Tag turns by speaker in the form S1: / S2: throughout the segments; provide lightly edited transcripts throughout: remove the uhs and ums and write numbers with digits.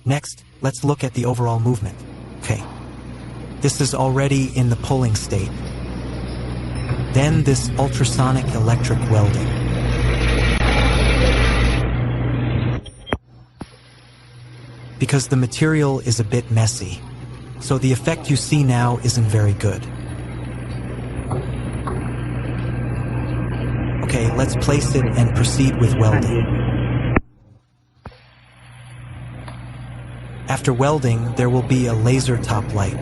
S1: Next, let's look at the overall movement. Okay. This is already in the pulling state. Then this ultrasonic electric welding. Because the material is a bit messy, so the effect you see now isn't very good. Okay, let's place it and proceed with welding. After welding, there will be a laser top light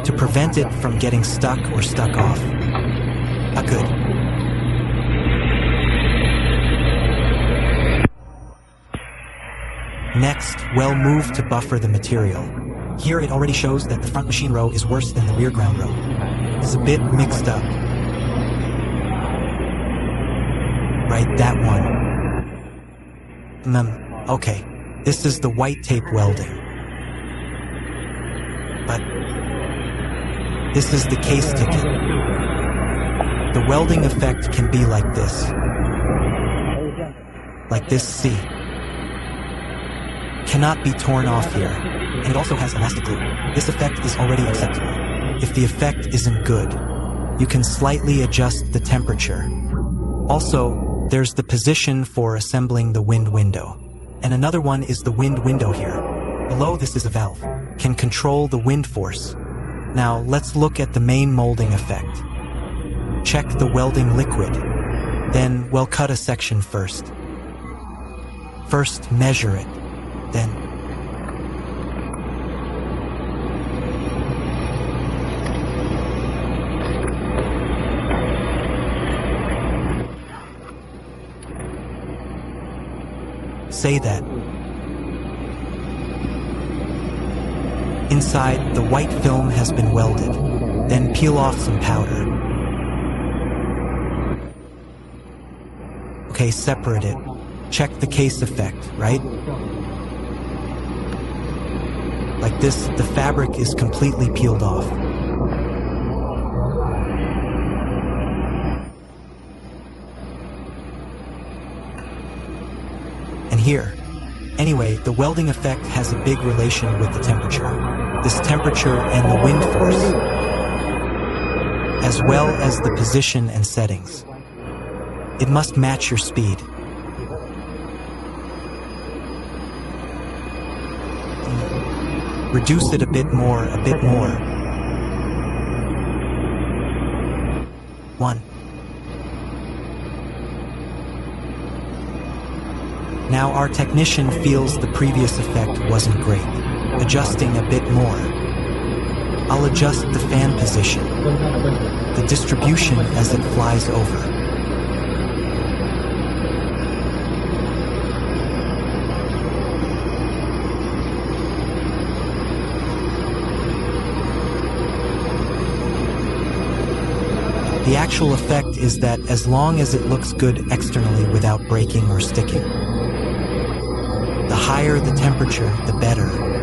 S1: to prevent it from getting stuck or stuck off. Good. Next, weld move to buffer the material. Here it already shows that the front machine row is worse than the rear ground row. It's a bit mixed up. Right, that one. Okay, this is the white tape welding. But this is the case ticket. The welding effect can be like this. Like this, see. Cannot be torn off here. And it also has elastic glue. This effect is already acceptable. If the effect isn't good, you can slightly adjust the temperature. Also, there's the position for assembling the wind window. And another one is the wind window here. Below this is a valve. Can control the wind force. Now, let's look at the main molding effect. Check the welding liquid. Then we'll cut a section first. First, measure it. Then say that. Inside, the white film has been welded. Then peel off some powder. Okay, separate it. Check the case effect, right? Like this, the fabric is completely peeled off. And here. Anyway, the welding effect has a big relation with the temperature. This temperature and the wind force, as well as the position and settings. It must match your speed. Reduce it a bit more, a bit more. 1. Now our technician feels the previous effect wasn't great. Adjusting a bit more. I'll adjust the fan position, the distribution as it flies over. The actual effect is that as long as it looks good externally without breaking or sticking. The higher the temperature, the better.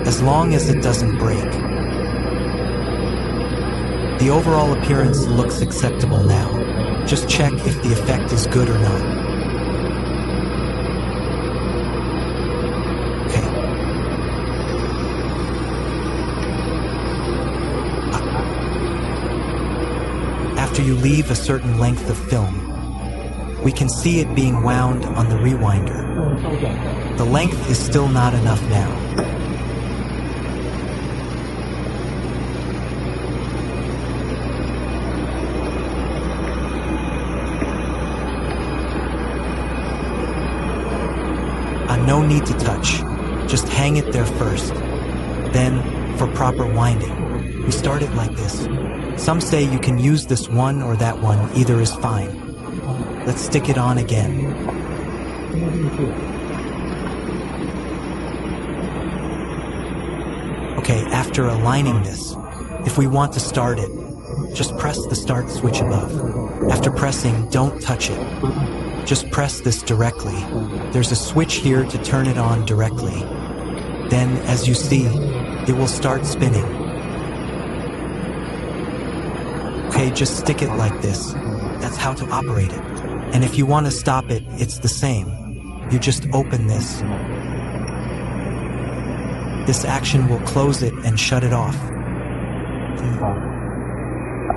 S1: As long as it doesn't break. The overall appearance looks acceptable now. Just check if the effect is good or not. Okay. After you leave a certain length of film, we can see it being wound on the rewinder. The length is still not enough now. No need to touch. Just hang it there first. Then, for proper winding, we start it like this. Some say you can use this one or that one, either is fine. Let's stick it on again. Okay, after aligning this, if we want to start it, just press the start switch above. After pressing, don't touch it. Just press this directly. There's a switch here to turn it on directly. Then, as you see, it will start spinning. Okay, just stick it like this. That's how to operate it. And if you want to stop it, it's the same. You just open this. This action will close it and shut it off.